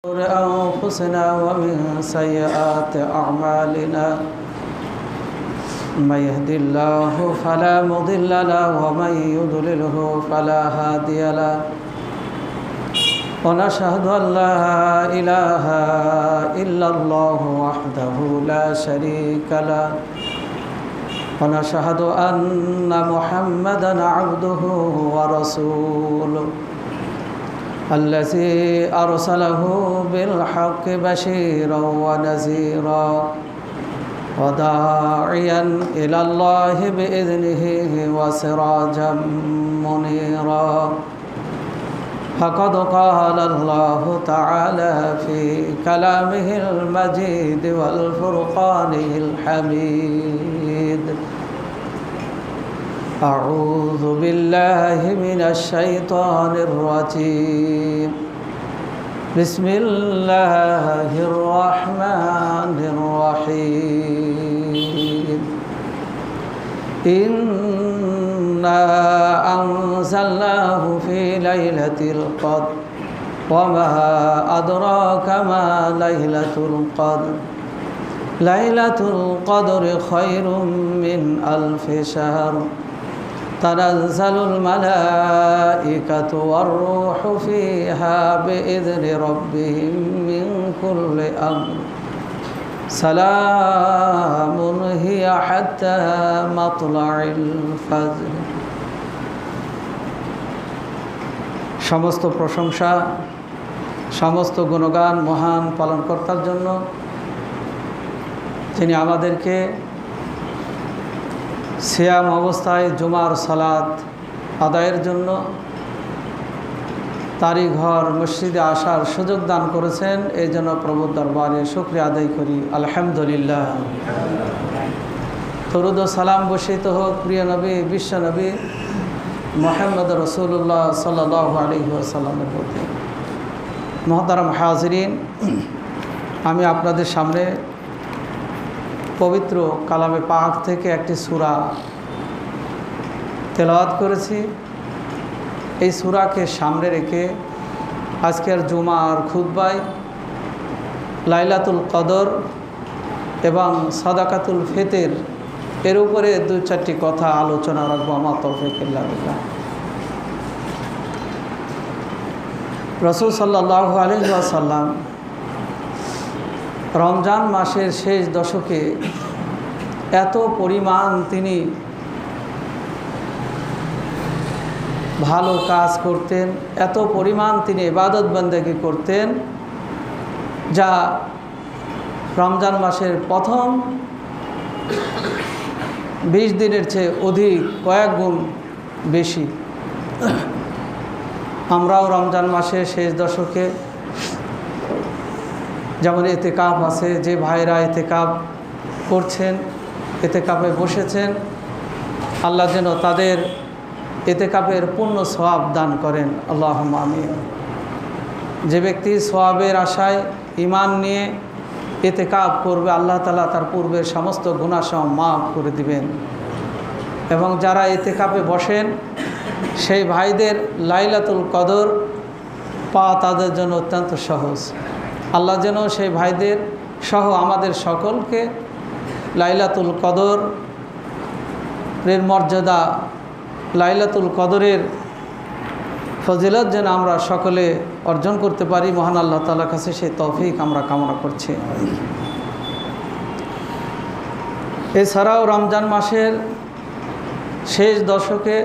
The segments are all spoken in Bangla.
أنفسنا ومن سيئات أعمالنا من يهد الله فلا مضل له ومن يضلله فلا هادي له ونشهد أن لا إله إلا الله وحده لا شريك له ونشهد أن محمدًا عبده ورسوله الذي أرسله بالحق بشيرا ونذيرا وداعيا إلى الله بإذنه وسراجا منيرا فقد قال الله تعالى في كلامه المجيد والفرقانه الحميد أعوذ بالله من الشيطان الرجيم بسم الله الرحمن الرحيم إنا أنزلناه في ليلة القدر وما أدراك ما ليلة القدر ليلة القدر خير من ألف شهر تنزل الملائكة والروح فيها بإذن ربهم من كل أمر سلام هي حتى مطلع الفجر সমস্ত প্রশংসা সমস্ত গুণগান মহান পালনকর্তার জন্য যিনি আমাদেরকে সিয়াম অবস্থায় জুমার সালাত আদায়ের জন্য তারই ঘর মসজিদে আসার সুযোগ দান করেছেন। এই জন্য প্রভুর দরবারে শুকরিয়া আদায় করি, আলহামদুলিল্লাহ। দরুদ ও সালাম বর্ষিত হোক প্রিয় নবী বিশ্ব নবী মুহাম্মদ রাসূলুল্লাহ সাল্লাল্লাহু আলাইহি ওয়াসাল্লামের প্রতি। মুহতারাম হাজিরিন, আমি আপনাদের সামনে পবিত্র কালামে পাক থেকে একটি সূরা তেলাওয়াত করেছি। এই সূরাকে সামনে রেখে আজকের জুমার খুতবায় লাইলাতুল কদর এবং সাদাকাতুল ফিতর এর উপরে দু চারটি কথা আলোচনা রাখবো। আমার তৌফিক ইল্লা বিল্লাহ। রাসূল সাল্লাল্লাহু আলাইহি ওয়াসাল্লাম রমজান মাসের শেষ দশকে এত পরিমাণ তিনি ভালো কাজ করতেন, এত পরিমাণ তিনি ইবাদত বন্দেগী করতেন, যা রমজান মাসের প্রথম 20 দিনের চেয়ে অধিক কয়েক গুণ বেশি। আমরাও রমজান মাসের শেষ দশকে যেমন ইতিকাফ আছে, যে ভাইরা ইতিকাফ করছেন, ইতিকাফে বসেছেন, আল্লাহ যেন তাদের ইতিকাফের পূর্ণ সওয়াব দান করেন, আল্লাহুম্মা আমিন। যে ব্যক্তি সওয়াবের আশায় ঈমান নিয়ে ইতিকাফ করবে, আল্লাহ তাআলা তার পূর্বের সমস্ত গুনাহ সব মাফ করে দিবেন। এবং যারা ইতিকাফে বসেন সেই ভাইদের লাইলাতুল কদর পাওয়া তাদের জন্য অত্যন্ত সহজ। আল্লাহ যেন সেই ভাইদের সহ আমাদের সকলকে লাইলাতুল কদরের মর্যাদা, লাইলাতুল কদরের ফজিলত যেন আমরা সকলে অর্জন করতে পারি, মহান আল্লাহ তাআলার কাছে সেই তৌফিক আমরা কামনা করছি। এছাড়াও রমজান মাসের শেষ দশকে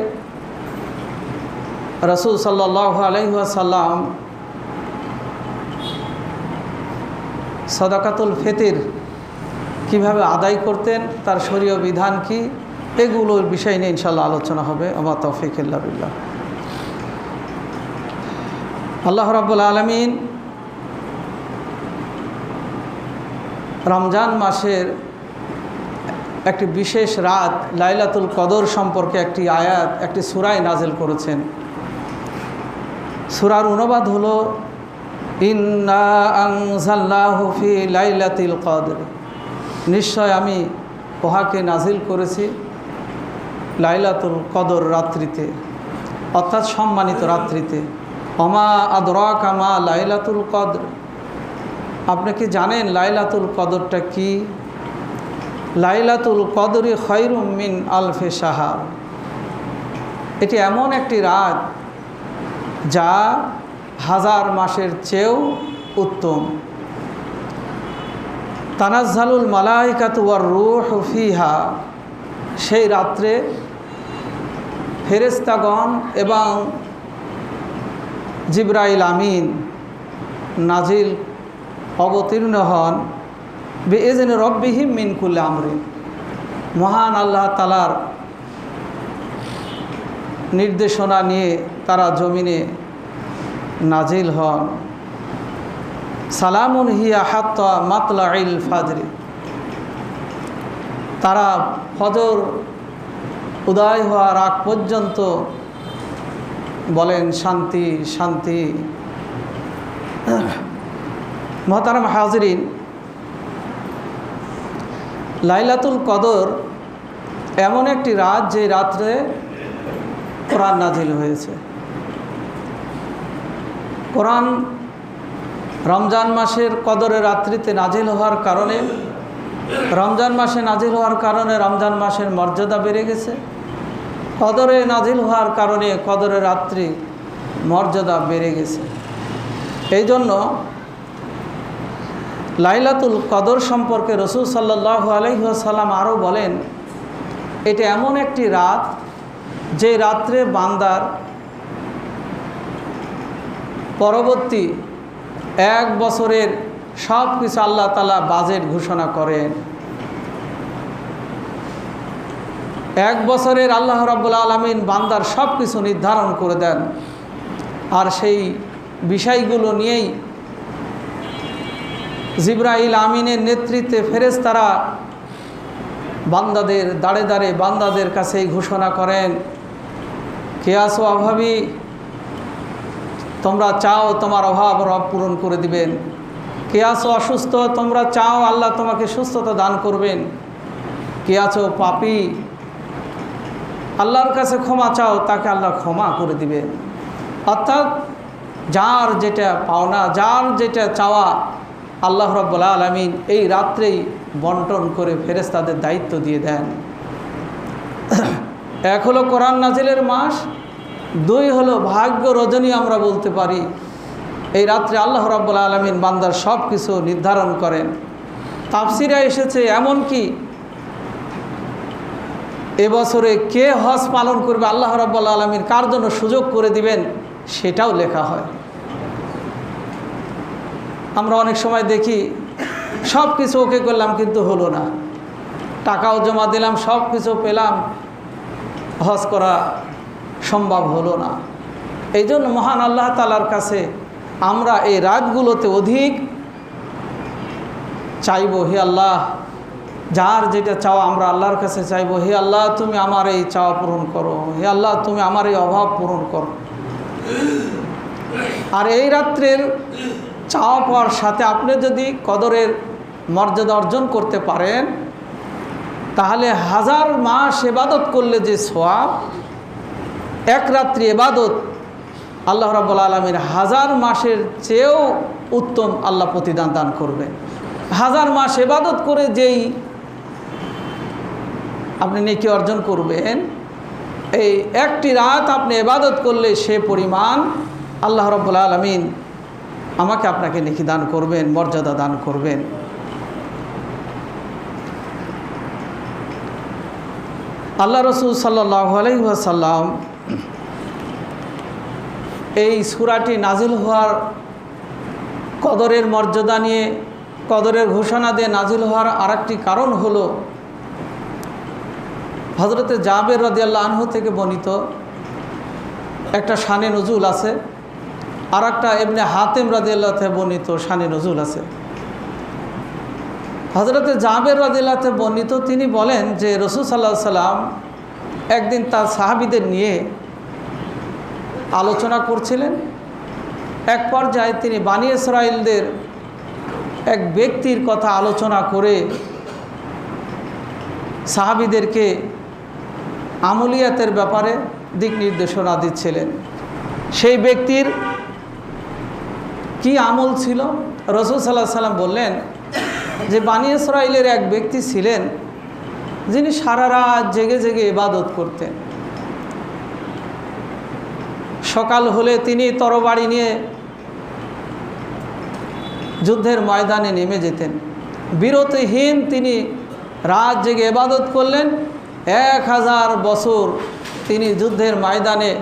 রাসূল সাল্লাল্লাহু আলাইহি ওয়াসাল্লাম সাদাকাতুল ফিতর কীভাবে আদায় করতেন, তার শরীয় বিধান কি, এগুলোর বিষয় নিয়ে ইনশাআল্লাহ আলোচনা হবে। আমার তৌফিক ইল্লা বিল্লাহ। আল্লাহ রাব্বুল আলামিন রমজান মাসের একটি বিশেষ রাত লাইলাতুল কদর সম্পর্কে একটি আয়াত, একটি সূরায় নাজিল করেছেন। সূরার অনুবাদ হলো ইন্না আনজালনাহু ফি লাইলাতিল কদর, নিশ্চয় আমি উহাকে নাজিল করেছি লাইলাতুল কদর রাত্রিতে, অর্থাৎ সম্মানিত রাত্রিতে। ওমা আদরাকা মা লাইলাতুল কদর, আপনি কি জানেন লাইলাতুল কদরটা কি? লাইলাতুল কদরি খায়রুম মিন আলফি শাহর। এটি এমন একটি রাত যা হাজার মাসের চেয়েও উত্তম। তানাজ্জালুল মালাইকাতু ওয়ার রূহু ফিহা, সেই রাত্রে ফেরেশতাগণ এবং জিবরাইল আমিন নাজিল অবতীর্ণ হন বিইজনি রব্বিহিম মিন কুল্লি আমরিন। মহান আল্লাহ তাআলার নির্দেশনা নিয়ে তারা জমিনে নাজিল হন। সালামুন হিয়া হাত্তা মাতলাইল ফাজরি, তারা ফজর উদয় হওয়ার আগ পর্যন্ত বলেন শান্তি শান্তি। মুহতারাম হাজিরিন, লাইলাতুল কদর এমন একটি রাত যে রাত্রে কোরআন নাজিল হয়েছে। কোরআন রমজান মাসের কদরের রাত্রিতে নাজিল হওয়ার কারণে, রমজান মাসে নাজিল হওয়ার কারণে রমজান মাসের মর্যাদা বেড়ে গেছে। কদরে নাজিল হওয়ার কারণে কদরের রাত্রি মর্যাদা বেড়ে গেছে। এই জন্য লাইলাতুল কদর সম্পর্কে রাসূল সাল্লাল্লাহু আলাইহি ওয়াসাল্লাম আরও বলেন, এটা এমন একটি রাত যে রাত্রে বান্দার পরবর্তী এক বছরের সব কিছু আল্লাহ তাআলা বাজেট ঘোষণা করেন। এক বছরের আল্লাহ রাব্বুল আলামিন বান্দার সব কিছু নির্ধারণ করে দেন। আর সেই বিষয়গুলো নিয়েই জিবরাইল আমিনের নেতৃত্বে ফেরেশতারা বান্দাদের দাঁড়ে দাঁড়ে বান্দাদের কাছেই ঘোষণা করেন, কে আছো অভাবী, তোমরা চাও তোমার অভাব রব পূরণ করে দিবেন। কে আছো অসুস্থ, তোমরা চাও আল্লাহ তোমাকে সুস্থতা দান করবেন। কে আছো পাপী, আল্লাহর কাছে ক্ষমা চাও, তাকে আল্লাহ ক্ষমা করে দিবেন। অর্থাৎ যার যেটা পাওনা, যার যেটা চাওয়া আল্লাহ রাব্বুল আলামিন এই রাত্রেই বন্টন করে ফেরেশতাদের দায়িত্ব দিয়ে দেন। এক হলো কোরআন নাজিলের মাস, দুই হলো ভাগ্য রজনী আমরা বলতে পারি। এই রাত্রে আল্লাহ রাব্বুল আলামিন বান্দার সব কিছু নির্ধারণ করেন। তাফসিরে এসেছে এমনকি এবছরে কে হজ পালন করবে আল্লাহ রাব্বুল আলামিন কার জন্য সুযোগ করে দিবেন সেটাও লেখা হয়। আমরা অনেক সময় দেখি সব কিছু ওকে করলাম কিন্তু হলো না, টাকাও জমা দিলাম, সব কিছু পেলাম, হজ করা সম্ভব হলো না। এই জন্য মহান আল্লাহ তাআলার কাছে আমরা এই রাতগুলোতে অধিক চাইব, হে আল্লাহ, যার যেটা চাওয়া আমরা আল্লাহর কাছে চাইব, হে আল্লাহ তুমি আমার এই চাওয়া পূরণ করো, হে আল্লাহ তুমি আমার এই অভাব পূরণ করো। আর এই রাত্রের চাওয়া পাওয়ার সাথে আপনি যদি কদরের মর্যাদা অর্জন করতে পারেন, তাহলে হাজার মাস ইবাদত করলে যে সওয়াব, এক রাত্রি ইবাদত আল্লাহ রাব্বুল আলামিন হাজার মাসের চেয়েও উত্তম আল্লাহ প্রতিদান দান করবেন। হাজার মাস ইবাদত করে যেই আপনি নেকি অর্জন করবেন, এই একটি রাত আপনি ইবাদত করলে সে পরিমাণ আল্লাহ রাব্বুল আলামিন আমাকে আপনাকে নেকি দান করবেন, মর্যাদা দান করবেন। আল্লাহ রাসূল সাল্লাল্লাহু আলাইহি ওয়াসাল্লাম এই সূরাটি নাজিল হওয়ার কদরের মর্যাদা নিয়ে, কদরের ঘোষণা দিয়ে নাজিল হওয়ার আরেকটি কারণ হলো হযরতে জাবের রাদিয়াল্লাহু আনহু থেকে বর্ণিত একটা শানে নজুল আছে, আর একটা ইবনে হাতিম রাদিয়াল্লাহু থেকে বর্ণিত শানে নজুল আছে। হযরতে জাবের রাদিয়াল্লাহু থেকে বর্ণিত, তিনি বলেন যে রাসূল সাল্লাল্লাহু আলাইহি সাল্লাম একদিন তার সাহাবীদের নিয়ে আলোচনা করছিলেন। এক পর্যায়ে তিনি বানী ইসরাঈলদের এক ব্যক্তির কথা আলোচনা করে সাহাবীদেরকে আমলিয়াতের ব্যাপারে দিক নির্দেশনা দিচ্ছিলেন। সেই ব্যক্তির কি আমল ছিল রাসূল সাল্লাল্লাহু আলাইহি সাল্লাম বললেন যে বনী ইসরাঈলের এক ব্যক্তি ছিলেন যিনি সারা রাত জেগে জেগে ইবাদত করতেন। সকাল হলে তিনি তরবারি নিয়ে যুদ্ধের ময়দানে নেমে যেতেন। বিরতিহীন তিনি রাত জেগে ইবাদত করলেন। 1000 বছর তিনি যুদ্ধের ময়দানে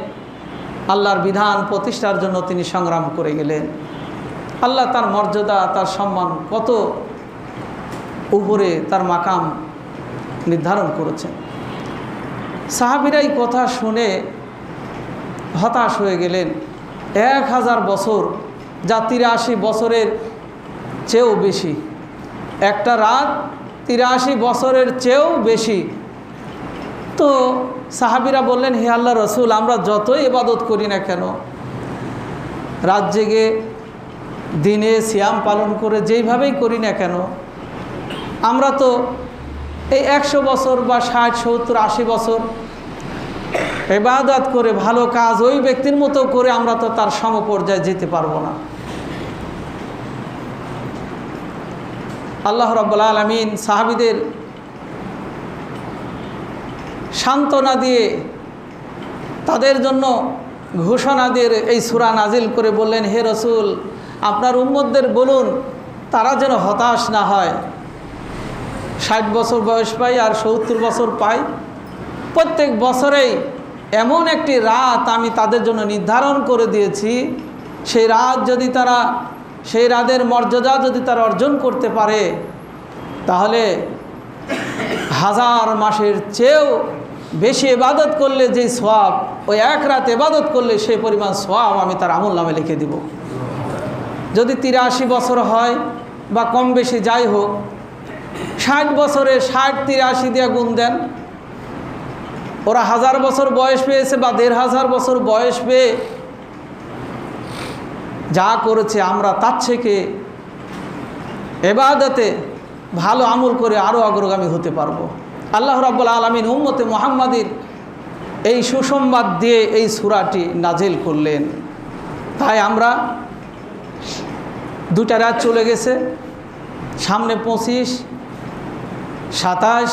আল্লাহর বিধান প্রতিষ্ঠার জন্য তিনি সংগ্রাম করে গেলেন। আল্লাহ তার মর্যাদা, তার সম্মান কত উপরে তার মাকাম নির্ধারণ করেছেন। সাহাবীরা এই কথা শুনে হতাশ হয়ে গেলেন। 1000 বছর, যা 83 বছরের চেয়েও বেশি। একটা রাত 83 বছরের চেয়েও বেশি। তো সাহাবীরা বললেন, হে আল্লাহ রসুল, আমরা যতই ইবাদত করি না কেন, রাত জেগে দিনে সিয়াম পালন করে যেইভাবেই করি না কেন, আমরা তো এই 100 বছর বা 60, 70, 80 বছর ইবাদত করে ভালো কাজ ওই ব্যক্তির মতো করে আমরা তো তার সমপর্যায়ে যেতে পারবো না। আল্লাহ রাব্বুল আলামিন সাহাবীদের সান্ত্বনা দিয়ে, তাদের জন্য ঘোষণা দিয়ে এই সূরা নাজিল করে বললেন, হে রসুল, আপনার উম্মতদের বলুন তারা যেন হতাশ না হয়। 60 বছর বয়স পাই আর 70 বছর পাই, প্রত্যেক বছরেই এমন একটি রাত আমি তাদের জন্য নির্ধারণ করে দিয়েছি। সেই রাত যদি তারা, সেই রাতের মর্যাদা যদি তারা অর্জন করতে পারে, তাহলে 1000 মাসের চেয়েও বেশি ইবাদত করলে যে সওয়াব, ওই এক রাত ইবাদত করলে সেই পরিমাণ সওয়াব আমি তার আমলনামে লিখে দিব। যদি 83 বছর হয় বা কম বেশি যাই হোক, 60 বছরে 60 83 দিয়ে গুণ দেন। ওরা 1000 বছর বয়স পেয়েছে বা 1500 বছর বয়স পেয়ে যা করেছে, আমরা তার থেকে ইবাদতে ভালো আমল করে আরও অগ্রগামী হতে পারবো। আল্লাহ রাব্বুল আলামিন উম্মতে মুহাম্মাদির এই সুসংবাদ দিয়ে এই সূরাটি নাজিল করলেন। তাই আমরা 2টা রাত চলে গেছে, সামনে 25, 27,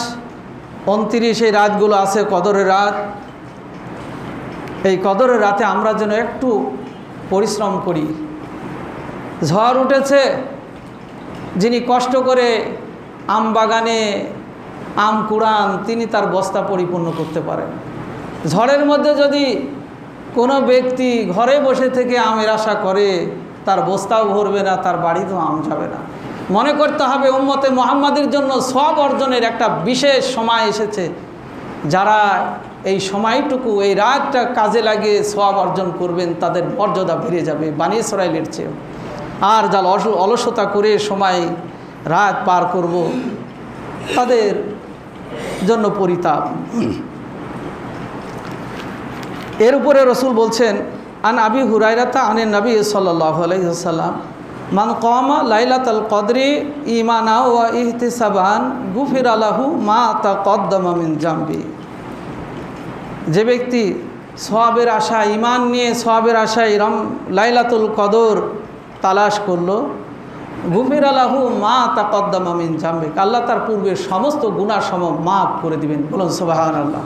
29 এই রাতগুলো আছে কদরের রাত। এই কদরের রাতে আমরা যেন একটু পরিশ্রম করি। ঝড় উঠেছে, যিনি কষ্ট করে আম বাগানে আম কুড়ান, তিনি তার বস্তা পরিপূর্ণ করতে পারেন। ঝড়ের মধ্যে যদি কোনো ব্যক্তি ঘরে বসে থেকে আমের আশা করে, তার বস্তাও ভরবে না, তার বাড়িতেও আম যাবে না। মনে করতে হবে উম্মতে মুহাম্মাদের জন্য সওয়াব অর্জনের একটা বিশেষ সময় এসেছে। যারা এই সময়টুকু, এই রাতটা কাজে লাগিয়ে সওয়াব অর্জন করবেন, তাদের মর্যাদা বেড়ে যাবে বনী ইসরাঈলের চেয়েও। আর যারা অলসতা করে সময় রাত পার করব, তাদের জন্য পরিতাপ। এর উপরে রসুল বলছেন, আন আবি হুরায়রাতা আনিন নবী সাল্লাল্লাহু আলাইহি ওয়াসাল্লাম, মান কামা লাইলাতুল কদরি ঈমানা ওয়া ইহতিসাবান গুফিরা লাহু মা তাকদ্দামা মিন জামবি। যে ব্যক্তি সওয়াবের আশা, ঈমান নিয়ে সওয়াবের আশায় লাইলাতুল কদর তালাশ করলো, গুফিরা লাহু মা তাকদ্দামা মিন জামবি, আল্লাহ তার পূর্বের সমস্ত গুনাহ সমূহ মাফ করে দিবেন। বলুন সুবহানাল্লাহ।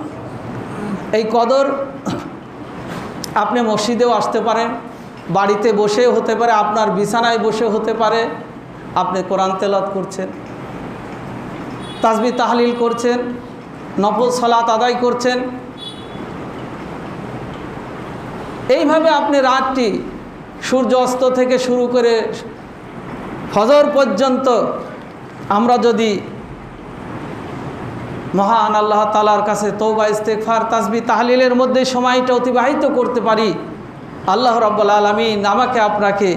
এই কদর আপনি মসজিদেও আসতে পারেন, বাড়িতে বসেও হতে পারে, আপনার বিছানায় বসে হতে পারে, আপনি কোরআন তেলাওয়াত করছেন, তাসবিহ তাহলিল করছেন, নফল সালাত আদায় করছেন। এইভাবে আপনি রাতটি সূর্য অস্ত থেকে শুরু করে ফজর পর্যন্ত আমরা যদি মহান আল্লাহ তাআলার কাছে তওবা ইস্তেগফার তাসবিহ তাহলিলের মধ্যে সময়টা অতিবাহিত করতে পারি, আল্লাহ রাব্বুল আলামিন আমাকে আপনাকে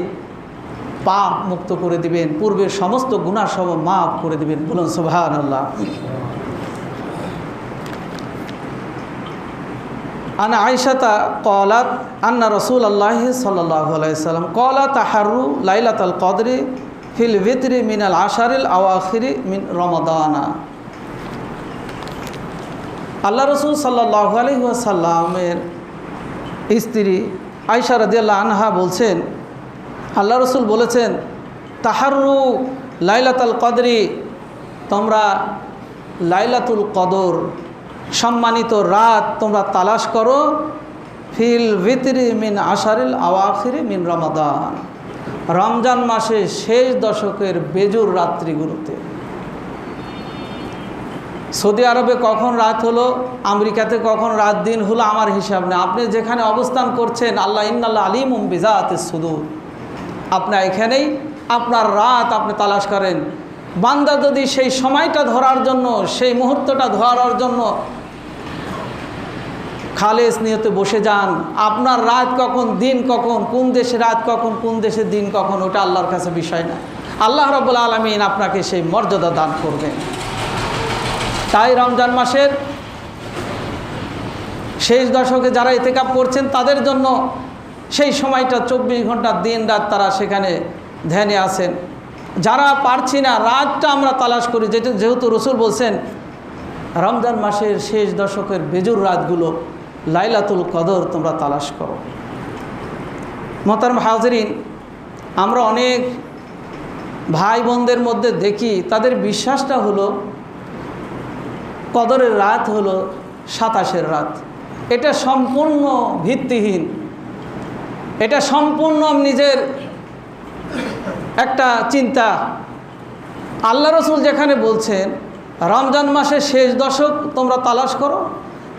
পাপ মুক্ত করে দিবেন, পূর্বের সমস্ত গুনাহ সব মাফ করে দিবেন। বলুন সুবহানাল্লাহ। আনা আয়েশাতা ক্বালাত আন্না রাসূলুল্লাহি সাল্লাল্লাহু আলাইহি ওয়াসাল্লাম ক্বালা তাহাররু লাইলাতুল কদরি ফিল ভিতরি মিনাল আশারিল আওয়াখিরি মিন রমাদানা। আল্লাহ রসুল সাল্লাল্লাহু আলাইহি ওয়াসাল্লামের স্ত্রী আয়েশা রাদিয়াল্লাহু আনহা বলছেন, আল্লাহ রসুল বলেছেন তাহাররু লাইলাতুল কদরি, তোমরা লাইলাতুল কদর সম্মানিত রাত তোমরা তালাশ করো, ফিল ভিতরি মিন আশারিল আওয়াখিরি মিন রমাদান, রমজান মাসের শেষ দশকের বেজুর রাত্রিগুলোতে। সৌদি আরবে কখন রাত হলো, আমেরিকাতে কখন রাত দিন হলো, আমার হিসাব নেই। আপনি যেখানে অবস্থান করছেন, আল্লাহ ইন্নাল্লাহ আলিমুম বিযাতিস সুদূর, আপনার এখানেই আপনার রাত আপনি তালাশ করেন। বান্দা যদি সেই সময়টা ধরার জন্য, সেই মুহূর্তটা ধরার জন্য খালেস নিয়তে বসে যান, আপনার রাত কখন দিন কখন, কোন দেশে রাত কখন, কোন দেশে দিন কখন, ওটা আল্লাহর কাছে বিষয় না। আল্লাহ রাব্বুল আলামিন আপনাকে সেই মর্যাদা দান করবেন। তাই রমজান মাসের শেষ দশকে যারা ইতিকাফ করছেন তাদের জন্য সেই সময়টা 24 ঘন্টা দিন রাত তারা সেখানে ধ্যানে আছেন। যারা পারছি না, রাতটা আমরা তালাশ করি, যেহেতু রসুল বলছেন রমজান মাসের শেষ দশকের বেজুর রাতগুলো লাইলাতুল কদর তোমরা তালাশ করো। মোহতারাম হাজিরিন, আমরা অনেক ভাই বোনদের মধ্যে দেখি তাদের বিশ্বাসটা হলো কদরের রাত হলো 27-এর রাত। এটা সম্পূর্ণ ভিত্তিহীন, এটা সম্পূর্ণ নিজের একটা চিন্তা। আল্লাহ রসুল যেখানে বলছেন রমজান মাসের শেষ দশক তোমরা তালাশ করো,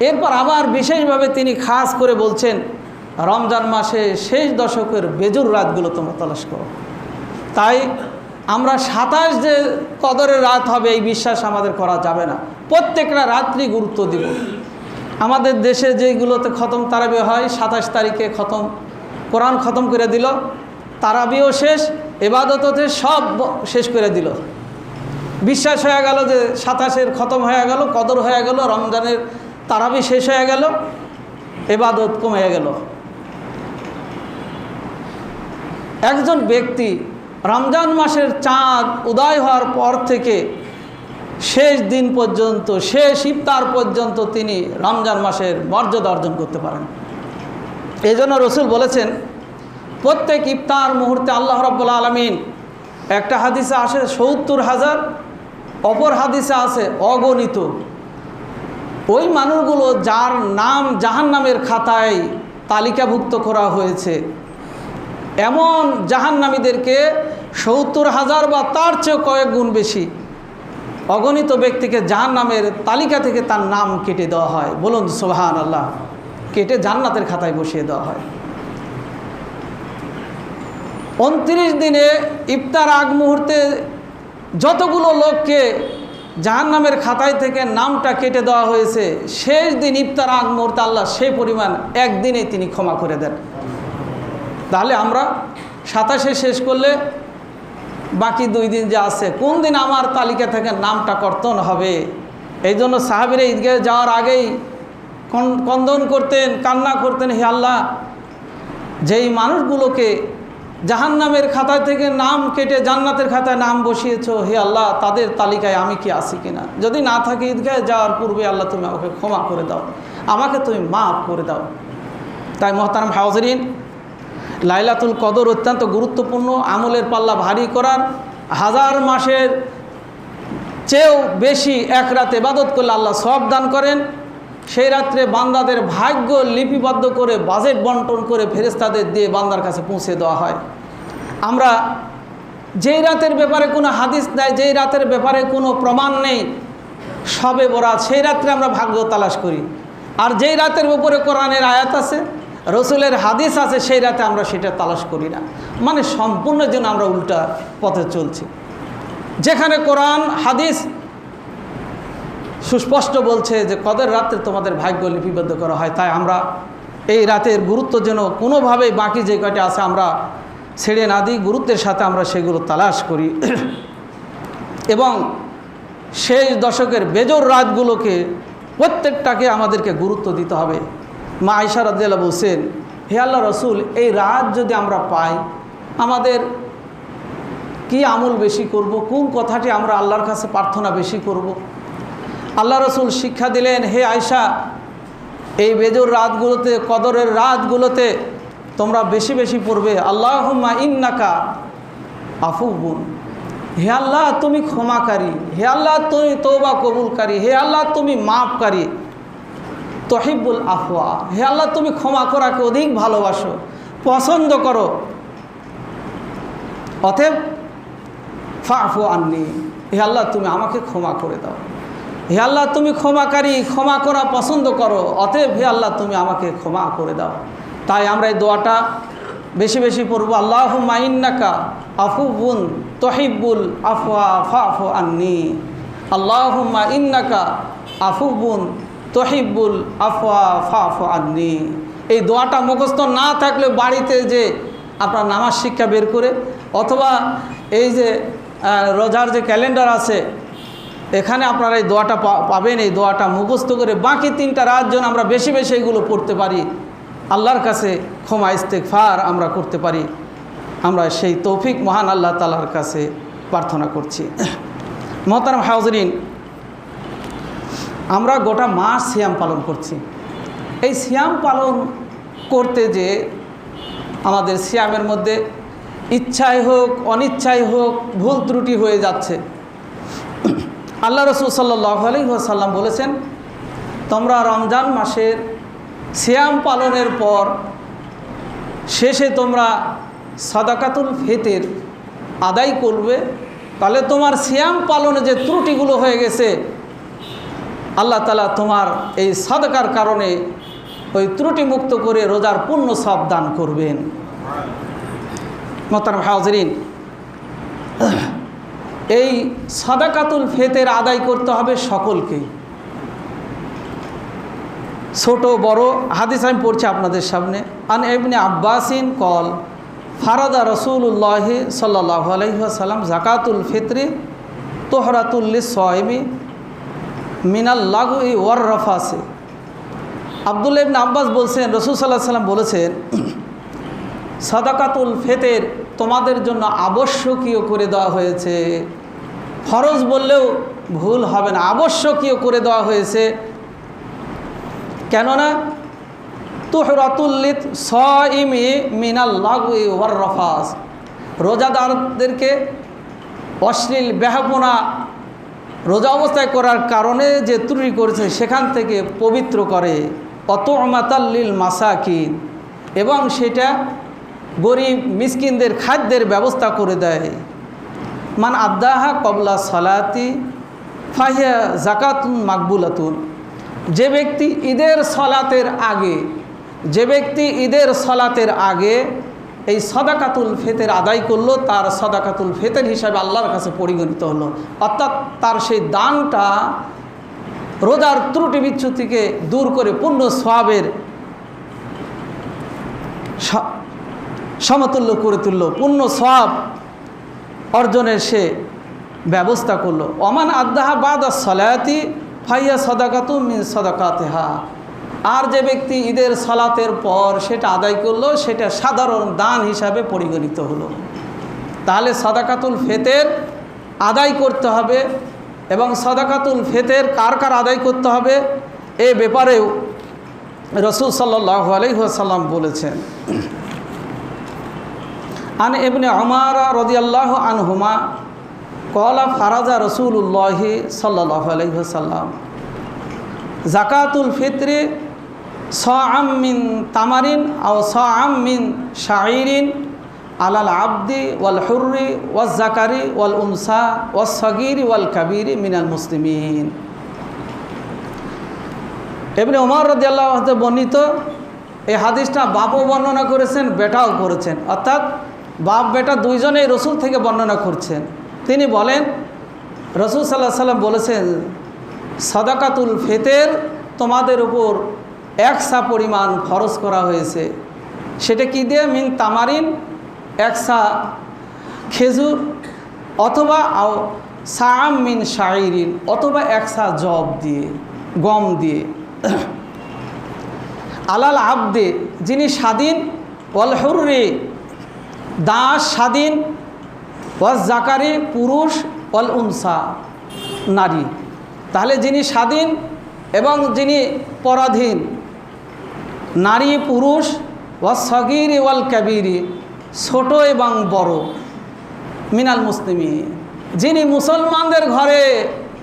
এরপর আবার বিশেষভাবে তিনি খাস করে বলছেন রমজান মাসে শেষ দশকের বেজুর রাতগুলো তোমরা তালাশ করো। তাই আমরা 27 যে কদরের রাত হবে এই বিশ্বাস আমাদের করা যাবে না। প্রত্যেকটা রাত্রি গুরুত্ব দিব। আমাদের দেশে যেগুলোতে খতম তারাবি হয়, 27 তারিখে খতম, কোরআন খতম করে দিল, তারাবিও শেষ, ইবাদততে সব শেষ করে দিল। বিশ্বাস হয়ে গেল যে 27-এর খতম হয়ে গেল, কদর হয়ে গেল, রমজানের তারাবি শেষ হয়ে গেল, ইবাদত কমে গেল। একজন ব্যক্তি রমজান মাসের চাঁদ উদয় হওয়ার পর থেকে শেষ দিন পর্যন্ত, শেষ ইফতার পর্যন্ত তিনি রমজান মাসের মর্যাদা অর্জন করতে পারেন। এই জন্য রসুল বলেছেন প্রত্যেক ইফতার মুহূর্তে আল্লাহ রাব্বুল আলামিন, একটা হাদিসে আসে 70,000, অপর হাদিসে আছে অগণিত, ওই মানুষগুলো যার নাম জাহান্নামের খাতায় তালিকাভুক্ত করা হয়েছে, এমন জাহান্নামীদেরকে 70,000 বা তার চেয়েও কয়েক গুণ বেশি অগণিত ব্যক্তিকে জাহান্নামের তালিকা থেকে তার নাম কেটে দেওয়া হয়। বলুন সুবহানাল্লাহ। কেটে জান্নাতের খাতায় বসিয়ে দেওয়া হয়। 29 দিনে ইফতার আগ মুহূর্তে যতগুলো লোককে জাহান্নামের খাতায় থেকে নামটা কেটে দেওয়া হয়েছে, শেষ দিন ইফতার আগ মুহূর্তে আল্লাহ সেই পরিমাণ একদিনে তিনি ক্ষমা করে দেন। তাহলে আমরা 27-এ শেষ করলে বাকি 2 দিন যে আছে, কোন দিন আমার তালিকা থেকে নামটা কর্তন হবে। এই জন্য সাহাবীরা ঈদগাহে যাওয়ার আগেই কন্দন করতেন, কান্না করতেন, হে আল্লাহ, যেই মানুষগুলোকে জাহান্নামের খাতা থেকে নাম কেটে জান্নাতের খাতায় নাম বসিয়েছ, হে আল্লাহ, তাদের তালিকায় আমি কি আছি কিনা। যদি না থাকি ঈদগাহে যাওয়ার পূর্বে আল্লাহ তুমি আমাকে ক্ষমা করে দাও, আমাকে তুমি মাফ করে দাও। তাই মোহতারাম হাজিরিন, লাইলাতুল কদর অত্যন্ত গুরুত্বপূর্ণ, আমলের পাল্লা ভারী করার, 1000 মাসের চেয়েও বেশি এক রাতে ইবাদত করলে আল্লাহ সওয়াব দান করেন। সেই রাত্রে বান্দাদের ভাগ্য লিপিবদ্ধ করে বাজেট বন্টন করে ফেরেশতাদের দিয়ে বান্দার কাছে পৌঁছে দেওয়া হয়। আমরা যেই রাতের ব্যাপারে কোনো হাদিস নাই, যেই রাতের ব্যাপারে কোনো প্রমাণ নেই, শবে বরাত, সেই রাত্রে আমরা ভাগ্য তালাশ করি। আর যেই রাতের উপরে কোরআনের আয়াত আছে, রসুলের হাদিস আছে, সেই রাতে আমরা সেটা তালাশ করি না। মানে সম্পূর্ণ যেন আমরা উল্টা পথে চলছি। যেখানে কোরআন হাদিস সুস্পষ্ট বলছে যে কদর রাত্রে তোমাদের ভাগ্য লিপিবদ্ধ করা হয়, তাই আমরা এই রাতের গুরুত্ব যেন কোনোভাবেই বাকি যে কয়টা আছে আমরা ছেড়ে না দিই, গুরুত্বের সাথে আমরা সেগুলো তালাশ করি। এবং সেই দশকের বেজোর রাতগুলোকে প্রত্যেকটাকে আমাদেরকে গুরুত্ব দিতে হবে। মা আয়েশা রাদিয়াল্লাহু বলছেন, হে আল্লাহ রসুল, এই রাত যদি আমরা পাই, আমাদের কি আমল বেশি করব, কোন কথাটি আমরা আল্লাহর কাছে প্রার্থনা বেশি করব। আল্লাহ রসুল শিক্ষা দিলেন, হে আয়েশা, এই বেজোর রাতগুলোতে, কদরের রাতগুলোতে তোমরা বেশি বেশি পড়বে আল্লাহুম্মা ইন্নাকা আফুবুন, হে আল্লাহ তুমি ক্ষমাকারী, হে আল্লাহ তুমি তওবা কবুলকারী, হে আল্লাহ তুমি মাফকারী। তহিব্বুল আফওয়া, হে আল্লাহ তুমি ক্ষমা করাকে অধিক ভালোবাসো, পছন্দ করো। অতএব ফাফু আন্নি, হে আল্লাহ তুমি আমাকে ক্ষমা করে দাও। হে আল্লাহ তুমি ক্ষমাকারী, ক্ষমা করা পছন্দ করো, অতএব হে আল্লাহ তুমি আমাকে ক্ষমা করে দাও। তাই আমরা এই দোয়াটা বেশি বেশি পড়ব। আল্লাহুম্মা ইন্নাকা আফুবুন তুহিব্বুল আফওয়া ফাফু আন্নি। আল্লাহুম্মা ইন্নাকা আফুবুন তুহিব্বুল আফওয়া ফাফু আন্নি। এই দোয়াটা মুখস্থ না থাকলে বাড়িতে যে আপনার নামাজ শিক্ষা বের করে, অথবা এই যে রোজার যে ক্যালেন্ডার আছে এখানে আপনারা এই দোয়াটা পাবেন। এই দোয়াটা মুখস্থ করে বাকি 3টা রাত যেন আমরা বেশি বেশি এগুলো পড়তে পারি, আল্লাহর কাছে ক্ষমা ইস্তেগফার আমরা করতে পারি। আমরা সেই তৌফিক মহান আল্লাহ তাআলার কাছে প্রার্থনা করছি। মোহতারাম হাজরিন, আমরা গোটা মাস সিয়াম পালন করছি। এই সিয়াম পালন করতে যে আমাদের সিয়ামের মধ্যে ইচ্ছাই হোক অনিচ্ছাই হোক ভুল ত্রুটি হয়ে যাচ্ছে। আল্লাহ রাসূল সাল্লাল্লাহু আলাইহি ওয়াসাল্লাম বলেছেন, তোমরা রমজান মাসের সিয়াম পালনের পর শেষে তোমরা সাদাকাতুল ফিতর আদায় করবে, তাহলে তোমার সিয়াম পালনে যে ত্রুটিগুলো হয়ে গেছে আল্লাহ তাআলা তোমার এই সাদাকার কারণে ওই ত্রুটি মুক্ত করে রোজার পূর্ণ সওয়াব দান করবেন। মোহতারাম হাজরিন, এই সাদাকাতুল ফিতর আদায় করতে হবে সকলকেই, ছোট বড়। হাদিস আমি পড়ছি আপনাদের সামনে। আন ইবনে আব্বাসিন কল ফারাদা রাসূলুল্লাহ সাল্লাল্লাহু আলাইহি ওয়াসাল্লাম যাকাতুল ফিতরি তুহরাতুল লিস-সাইমি মিনাল লাগwi ওয়ার রাফাসি। আব্দুল্লাহ ইবনে আব্বাস বলছেন, রাসূল সাল্লাল্লাহু আলাইহি ওয়াসাল্লাম বলেছেন, সাদাকাতুল ফিতর তোমাদের জন্য আবশ্যকীয় করে দেওয়া হয়েছে। ফরজ বললেও ভুল হবে না, আবশ্যকীয় করে দেওয়া হয়েছে। কেননা তুহরাতুল লিস-সাইমি মিনাল লাগwi ওয়ার রাফাস, রোজাদারদেরকে অশ্লীল বেহাপনা রোজা অবস্থায় করার কারণে যে ত্রুটি করেছে সেখান থেকে পবিত্র করে। অতুমাতাল লিল মাসাকিন, এবং সেটা গরিব মিসকিনদের খাদ্যের ব্যবস্থা করে দেয়। মান আদ্দাহা কবলা সালাতি ফাহিয়া যাকাতুন মাকবুলাতুন, যে ব্যক্তি ঈদের সলাতের আগে এই সাদাকাতুল ফিতর আদায় করলো, তার সাদাকাতুল ফিতর হিসাবে আল্লাহর কাছে পরিগণিত হলো। অর্থাৎ তার সেই দানটা রোজার ত্রুটি বিচ্যুতিকে দূর করে পূর্ণ সওয়াবের সমতুল্য করে তুললো, পূর্ণ সওয়াব অর্জনের সে ব্যবস্থা করলো। ওমান আদ্দাহা বাদা সালাতি ফাইয়া সাদাকাতু মিন সাদাকাতিহা, আর যে ব্যক্তি ঈদের সালাতের পর সেটা আদায় করলো সেটা সাধারণ দান হিসাবে পরিগণিত হলো। তাহলে সাদাকাতুল ফিতর আদায় করতে হবে, এবং সাদাকাতুল ফিতর কার কার আদায় করতে হবে এ ব্যাপারেও রাসূল সাল্লাল্লাহু আলাইহি ওয়াসাল্লাম বলেছেন। আন ইবনে উমর রাদিয়াল্লাহু আনহুমা ক্বালা ফারাজা রাসূলুল্লাহ সাল্লাল্লাহু আলাইহি ওয়াসাল্লাম যাকাতুল ফিতরি সাআম মিন তামারিন আও সাআম মিন শাঈরিন আলাল আবদি ওয়াল হুররি ওয়াজ যাকারি ওয়াল উনসা ওয়াস সাগীরি ওয়াল কাবীরি মিনাল মুসলিমিন। ইবনে উমর রাদিয়াল্লাহু আনহু বর্ণিত এই হাদিসটা বাপও বর্ণনা করেছেন, বেটাও করেছেন, অর্থাৎ বাপ বেটা দুইজনেই রসুল থেকে বর্ণনা করছেন। তিনি বলেন, রসুল সাল্লাল্লাহু আলাইহি ওয়াসাল্লাম বলেছেন, সাদাকাতুল ফিতর তোমাদের উপর 1 সা পরিমাণ ফরজ করা হয়েছে। সেটা কি দিয়ে? মিন তামারিন, 1 সা খেজুর, অথবা সাআম মিন শাঈরিন, অথবা 1 সা জব দিয়ে, গম দিয়ে। আলাল আবদে, যিনি স্বাধীন, ওয়াল হুররি, দাস স্বাধীন, ওয়াজ যাকারি, পুরুষ, ওয়াল উনসা, নারী। তাহলে যিনি স্বাধীন এবং যিনি পরাধীন, নারী পুরুষ, ওয়াস সাগীরি ওয়াল কাবীরি, ছোট এবং বড়, মিনাল মুসলিমিন, যিনি মুসলমানদের ঘরে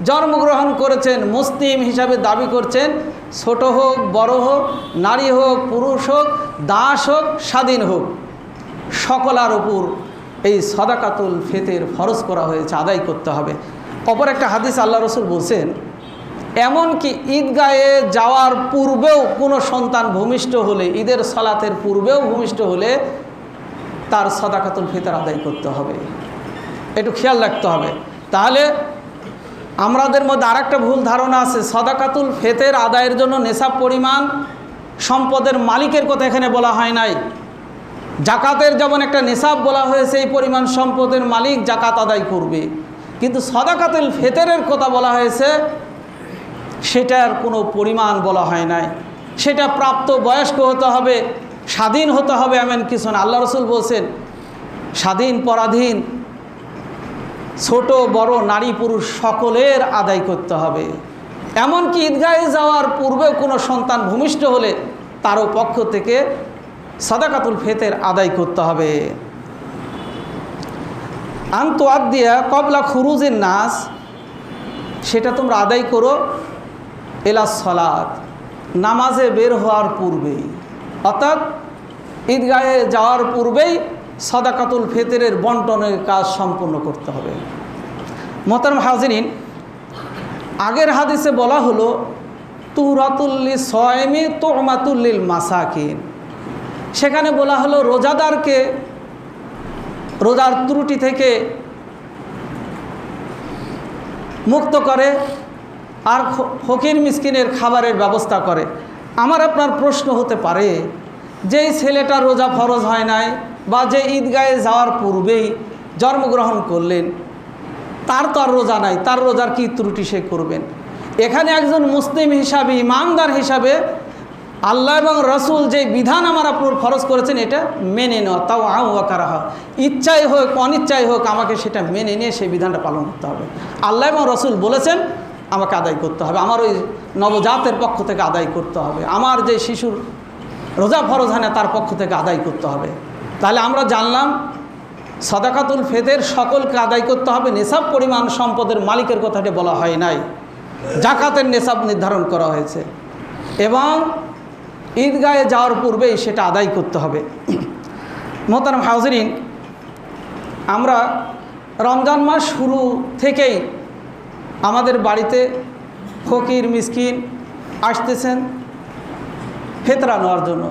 জন্মগ্রহণ করেছেন, মুসলিম হিসাবে দাবি করছেন, ছোট হোক বড় হোক, নারী হোক পুরুষ হোক, দাস হোক স্বাধীন হোক, সকলার উপর এই সাদাকাতুল ফিতর ফরজ করা হয়েছে, আদায় করতে হবে। অপর একটা হাদিস আল্লাহ রসুল বলছেন, এমনকি ঈদগাহে যাওয়ার পূর্বেও কোনো সন্তান ভূমিষ্ঠ হলে, ঈদের সালাতের পূর্বেও ভূমিষ্ঠ হলে তার সাদাকাতুল ফিতর আদায় করতে হবে। একটু খেয়াল রাখতে হবে। তাহলে আমাদের মধ্যে আরেকটা ভুল ধারণা আছে, সাদাকাতুল ফিতর আদায়ের জন্য নেশাব পরিমাণ সম্পদের মালিকের কথা এখানে বলা হয় নাই। জাকাতের যেমন একটা নেশাব বলা হয়েছে, এই পরিমাণ সম্পদের মালিক জাকাত আদায় করবে, কিন্তু সাদাকাতুল ফিতরের কথা বলা হয়েছে সেটার কোনো পরিমাণ বলা হয় নাই। সেটা প্রাপ্ত বয়স্ক হতে হবে, স্বাধীন হতে হবে, এমন কিছু না। আল্লাহ রসুল বলছেন স্বাধীন পরাধীন ছোট বড় নারী পুরুষ সকলের আদায় করতে হবে। এমনকি ঈদগাহে যাওয়ার পূর্বেও কোনো সন্তান ভূমিষ্ঠ হলে তারও পক্ষ থেকে সাদাকাতুল ফিতর আদায় করতে হবে। আনতু আদিয়া কবলা খুরুজের নাস, সেটা তোমরা আদায় করো এলা সালাত, নামাজে বের হওয়ার পূর্বেই, অর্থাৎ ঈদগাহে যাওয়ার পূর্বেই সাদাকাতুল ফিতরের বন্টনের কাজ সম্পূর্ণ করতে হবে। মোহতারাম হাজিরিন, আগের হাদিসে বলা হলো তুরাতুল্লি সয়মি তুমাতুল্লিল মাসাকিন, সেখানে বলা হলো রোজাদারকে রোজার ত্রুটি থেকে মুক্ত করে আর ফকির মিসকিনের খাবারের ব্যবস্থা করে। আমার আপনার প্রশ্ন হতে পারে, যেই ছেলেটা রোজা ফরজ হয় নাই বা যে ঈদগাহে যাওয়ার পূর্বেই জন্মগ্রহণ করলেন, তার তো আর রোজা নাই, তার রোজার কি ত্রুটি সে করবেন? এখানে একজন মুসলিম হিসাবে, ইমানদার হিসাবে আল্লাহ এবং রসুল যে বিধান আমার আপনার ফরজ করেছেন এটা মেনে নেওয়া, তাও আওয়াকারাহা, ইচ্ছাই হোক অনিচ্ছাই হোক আমাকে সেটা মেনে নিয়ে সেই বিধানটা পালন করতে হবে। আল্লাহ এবং রসুল বলেছেন আমাকে আদায় করতে হবে, আমার ওই নবজাতের পক্ষ থেকে আদায় করতে হবে, আমার যে শিশুর রোজা ফরজ হয় না তার পক্ষ থেকে আদায় করতে হবে। তাহলে আমরা জানলাম সাদাকাতুল ফিতর সকলকে আদায় করতে হবে, নেশাব পরিমাণ সম্পদের মালিকের কথাটি বলা হয় নাই, জাকাতের নেশাব নির্ধারণ করা হয়েছে এবং ঈদগাহে যাওয়ার পূর্বেই সেটা আদায় করতে হবে। মোহতারাম হাজিরিন, আমরা রমজান মাস শুরু থেকেই আমাদের বাড়িতে ফকির মিসকিন আসতেছেন ফিতরা নেওয়ার জন্য,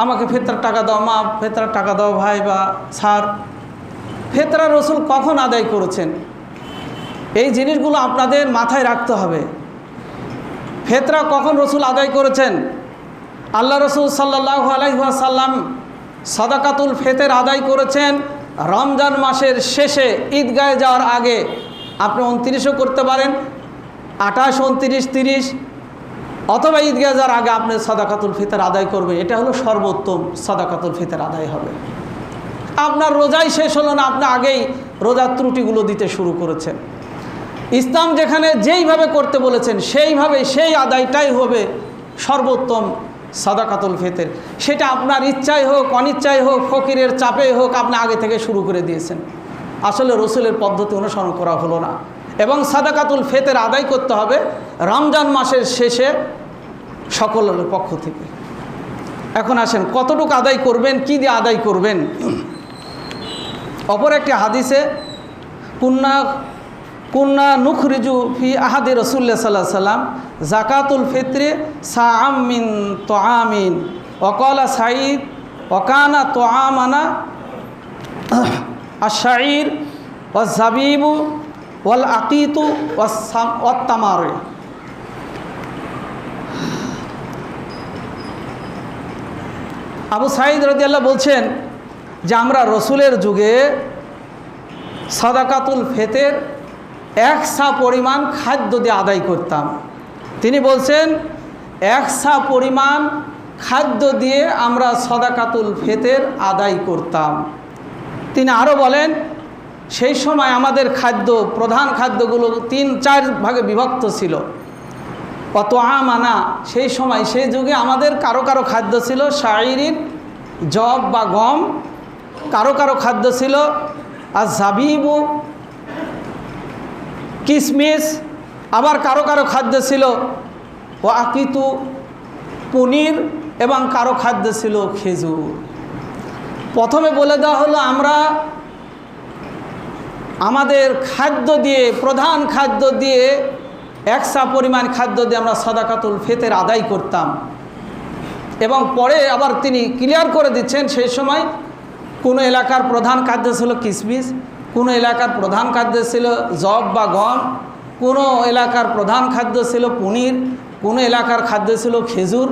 আমাকে ফিতরার টাকা দাও মা, ফিতরার টাকা দাও ভাই বা স্যার। ফিতরা রসুল কখন আদায় করেছেন এই জিনিসগুলো আপনাদের মাথায় রাখতে হবে। ফিতরা কখন রসুল আদায় করেছেন? আল্লাহ রসুল সাল্লাল্লাহু আলাইহি ওয়াসাল্লাম সাদাকাতুল ফিতর আদায় করেছেন রমজান মাসের শেষে ঈদগাহে যাওয়ার আগে। আপনি 29ও করতে পারেন, 28, 29, 30, অথবা ঈদগাহে যাওয়ার আগে আপনি সাদাকাতুল ফিতর আদায় করবেন। এটা হলো সর্বোত্তম, সাদাকাতুল ফিতর আদায় হবে। আপনার রোজাই শেষ হলো না, আপনি আগেই রোজার ত্রুটিগুলো দিতে শুরু করেছেন। ইসলাম যেখানে যেইভাবে করতে বলেছেন সেইভাবে সেই আদায়টাই হবে সর্বোত্তম সাদাকাতুল ফিতর। সেটা আপনার ইচ্ছাই হোক অনিচ্ছাই হোক, ফকিরের চাপে হোক, আপনি আগে থেকে শুরু করে দিয়েছেন। আসলে রসুলের পদ্ধতি অনুসরণ করা হলো না। এবং সাদাকাতুল ফিতর আদায় করতে হবে রমজান মাসের শেষে সকলের পক্ষ থেকে। এখন আসেন কতটুকু আদায় করবেন, কি দিয়ে আদায় করবেন। অপর একটি হাদিসে কুন্না নুখরিজু ফি আহাদি রাসূলুল্লাহ সাল্লাল্লাহু আলাইহি সাল্লাম যাকাতুল ফিতরে সাআম মিন তুআমিন ওয়াকালা সাঈদ ওয়াকানা তুআমানা আশ-শাঈর ওয়াজ-যাবিবু ওয়াল আকিতু ওয়াত-তামার। আবু সাঈদ রাদিয়াল্লাহু বলছেন যে আমরা রসুলের যুগে সাদাকাতুল ফিতর 1 সা পরিমাণ খাদ্য দিয়ে আদায় করতাম। তিনি বলছেন 1 সা পরিমাণ খাদ্য দিয়ে আমরা সাদাকাতুল ফিতর আদায় করতাম। তিনি আরও বলেন সেই সময় আমাদের খাদ্য, প্রধান খাদ্যগুলো 3-4 ভাগে বিভক্ত ছিল। অত আমানা, সেই সময় সেই যুগে আমাদের কারো কারো খাদ্য ছিল শাইরিন, জব বা গম, কারো কারো খাদ্য ছিল আর জাবিবু কিশমিশ, আবার কারো কারো খাদ্য ছিল ও আকিতু পনির, এবং কারো খাদ্য ছিল খেজুর। প্রথমে বলে দেওয়া হলো আমরা আমাদের খাদ্য দিয়ে, প্রধান খাদ্য দিয়ে, একসা পরিমাণ খাদ্য দিয়ে আমরা সাদাকাতুল ফিতর আদায় করতাম। এবং পরে আবার তিনি ক্লিয়ার করে দিচ্ছেন সেই সময় কোনো এলাকার প্রধান খাদ্য ছিল কিশমিশ, কোনো এলাকার প্রধান খাদ্য ছিল জব বা গম, কোনো এলাকার প্রধান খাদ্য ছিল পনির, কোনো এলাকার খাদ্য ছিল খেজুর।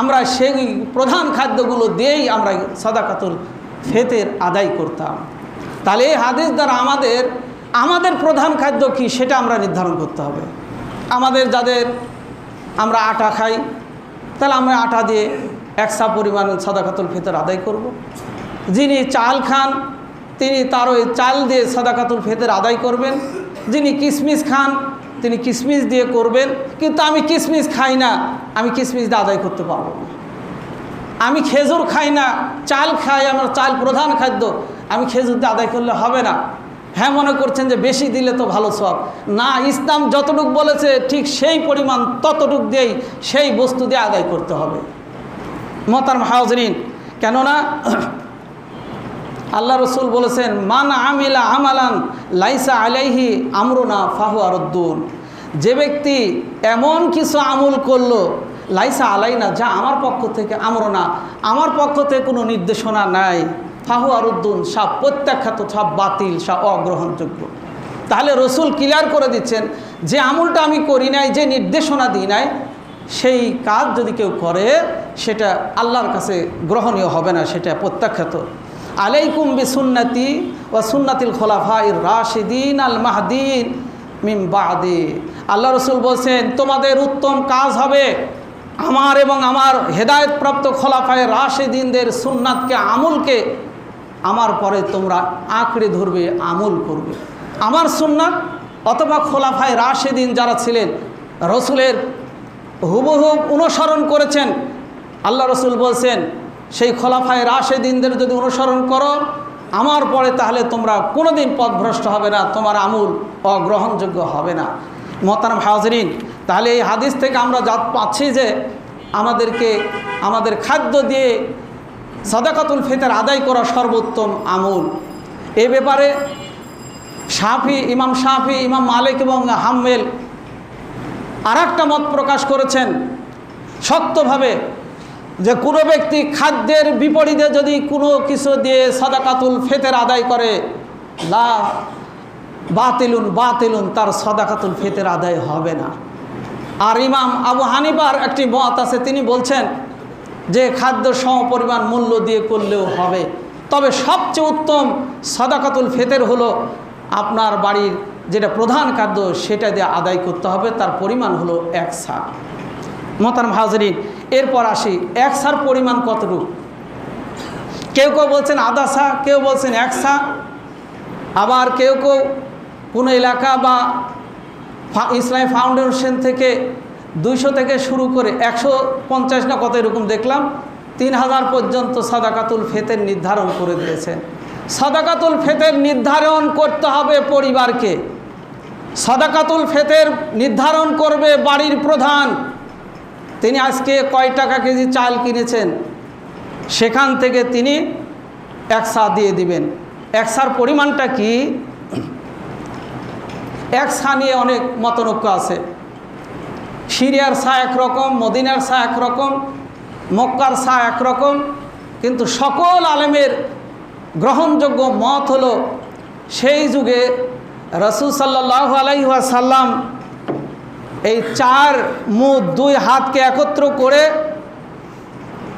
আমরা সেই প্রধান খাদ্যগুলো দিয়েই আমরা সাদাকাতুল ফিতর আদায় করতাম। তাহলে এই হাদিস দ্বারা আমাদের প্রধান খাদ্য কি সেটা আমরা নির্ধারণ করতে হবে। আমাদের যাদের আমরা আটা খাই, তাহলে আমরা আটা দিয়ে একসা পরিমাণ সাদাকাতুল ফিতর আদায় করব। যিনি চাল খান তিনি তার ওই চাল দিয়ে সাদাকাতুল ফিতর আদায় করবেন। যিনি কিশমিশ খান তিনি কিশমিশ দিয়ে করবেন। কিন্তু আমি কিশমিশ খাই না, আমি কিশমিশ দিয়ে আদায় করতে পারবো না। আমি খেজুর খাই না, চাল খাই, আমার চাল প্রধান খাদ্য, আমি খেজুর দিয়ে আদায় করলে হবে না। হ্যাঁ, মনে করছেন যে বেশি দিলে তো ভালো সব না, ইসলাম যতটুক বলেছে ঠিক সেই পরিমাণ ততটুক দিয়েই সেই বস্তু দিয়ে আদায় করতে হবে। মোহতারাম হাজিরিন, কেননা আল্লাহ রসুল বলেছেন মান আমিলা আমালান লাইসা আলাইহি আমরুনা ফাহুয়া রদ্দুন। যে ব্যক্তি এমন কিছু আমল করলো লাইসা আলাইনা, যা আমার পক্ষ থেকে আমরুনা, আমার পক্ষ থেকে কোনো নির্দেশনা নাই, ফাহুয়া রদ্দুন, সব প্রত্যাখ্যাত, সব বাতিল, সব অগ্রহণযোগ্য। তাহলে রসুল ক্লিয়ার করে দিচ্ছেন যে আমলটা আমি করি নাই, যে নির্দেশনা দিই নাই, সেই কাজ যদি কেউ করে সেটা আল্লাহর কাছে গ্রহণীয় হবে না, সেটা প্রত্যাখ্যাত। আলাইকুম বিসুন্নতি ওয়া সুন্নাতিল খুলাফাইর রাশিদিন আল মাহদিন মিন বাদি। আল্লাহ রসুল বলছেন তোমাদের উত্তম কাজ হবে আমার এবং আমার হেদায়েতপ্রাপ্ত খোলাফায়ে রাশিদিনদের সুন্নাতকে, আমলকে আমার পরে তোমরা আঁকড়ে ধরবে, আমল করবে। আমার সুন্নাত অথবা খোলাফায়ে রাশিদিন যারা ছিলেন, রসুলের হুবহুব অনুসরণ করেছেন। আল্লাহ রসুল বলছেন সেই খোলাফায়ে রাশিদিনদের যদি অনুসরণ করো আমার পরে, তাহলে তোমরা কোনোদিন পথভ্রষ্ট হবে না, তোমার আমল অগ্রহণযোগ্য হবে না। মোহতারাম হাজিরিন, তাহলে এই হাদিস থেকে আমরা যা পাচ্ছি যে আমাদেরকে আমাদের খাদ্য দিয়ে সাদাকাতুল ফিতর আদায় করা সর্বোত্তম আমল। এ ব্যাপারে ইমাম শাফি, ইমাম মালিক এবং হাম্মেল আর একটা মত প্রকাশ করেছেন শক্তভাবে, যে কোনো ব্যক্তি খাদ্যের বিপরীতে যদি কোনো কিছু দিয়ে সাদাকাতুল ফিতর আদায় করে, লা বাতিলুন, তার সাদাকাতুল ফিতর আদায় হবে না। আর ইমাম আবু হানিফার একটি মত আছে, তিনি বলছেন যে খাদ্য সমপরিমাণ মূল্য দিয়ে করলেও হবে, তবে সবচেয়ে উত্তম সাদাকাতুল ফিতর হলো আপনার বাড়ির যেটা প্রধান খাদ্য সেটা দিয়ে আদায় করতে হবে, তার পরিমাণ হলো 1 সা। মোহতারাম হাজিরিন, এরপর আসি 1 সার পরিমাণ কতটুকু। কেউ কেউ বলছেন আধা সা, কেউ বলছেন 1 সা, আবার কেউ কেউ কোনো এলাকা বা ইসলামী ফাউন্ডেশন থেকে 200 থেকে শুরু করে 150 না কত এরকম দেখলাম 3000 পর্যন্ত সাদাকাতুল ফিতর নির্ধারণ করে দিয়েছেন। সাদাকাতুল ফিতর নির্ধারণ করতে হবে পরিবারকে, সাদাকাতুল ফিতর নির্ধারণ করবে বাড়ির প্রধান। তিনি আজকে কয় টাকা কেজি চাল কিনেছেন, সেখান থেকে তিনি 1 সা দিয়ে দিবেন। 1 সার পরিমাণটা কি? 1 সা নিয়ে অনেক মতনৈক্য আছে। সিরিয়ার সা একরকম, মদিনার সা একরকম, মক্কার সা একরকম, কিন্তু সকল আলেমের গ্রহণযোগ্য মত হলো সেই যুগে রাসূল সাল্লাল্লাহু আলাইহি ওয়াসাল্লাম এই 4 মুদ 2 হাতকে একত্র করে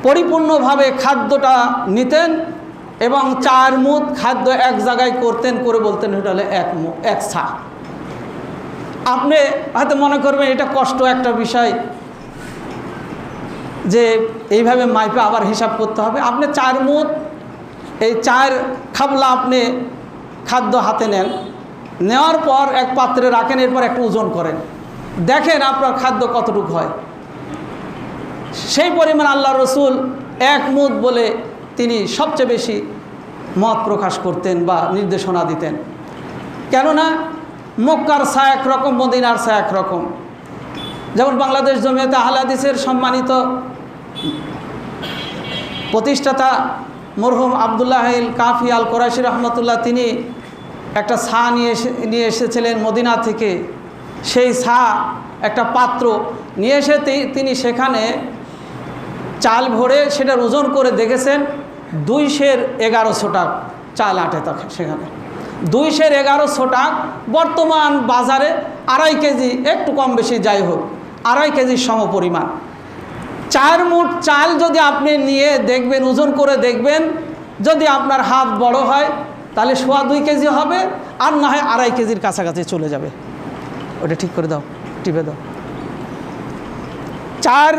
পরিপূর্ণভাবে খাদ্যটা নিতেন এবং 4 মুদ খাদ্য এক জায়গায় করতেন, করে বলতেন এটা হলো 1 সা। আপনি হয়তো মনে করবেন এটা কষ্ট একটা বিষয় যে এইভাবে মাইপে আবার হিসাব করতে হবে। আপনি 4 মুদ, এই 4 খাবলা আপনি খাদ্য হাতে নেন, নেওয়ার পর এক পাত্রে রাখেন, এরপর একটু ওজন করেন, দেখেন আপনার খাদ্য কতটুকু হয়। সেই পরিমাণ আল্লাহ রসুল 1 মুদ বলে তিনি সবচেয়ে বেশি মত প্রকাশ করতেন বা নির্দেশনা দিতেন। কেননা মক্কার ছা একরকম, মদিনার ছা একরকম। যেমন বাংলাদেশ জমিয়তে আহলে হাদিসের সম্মানিত প্রতিষ্ঠাতা মরহুম আবদুল্লাহ কাফি আল কোরাইশি রহমতুল্লাহ, তিনি একটা ছা নিয়ে এসেছিলেন মদিনা থেকে। সেই ছা একটা পাত্র নিয়ে এসে তিনি সেখানে চাল ভরে সেটার ওজন করে দেখেছেন 211 টাকা চাল আটে থাকে সেখানে। 211 টাকা বর্তমান বাজারে 2.5 কেজি, একটু কম বেশি যাই হোক, 2.5 কেজির সমপরিমাণ। 4 মুঠ চাল যদি আপনি নিয়ে দেখবেন, ওজন করে দেখবেন, যদি আপনার হাত বড় হয় তাহলে 2.25 কেজি হবে, আর না হয় 2.5 কেজির কাছাকাছি চলে যাবে। ওটা ঠিক করে দাও, টিপে দাও। 4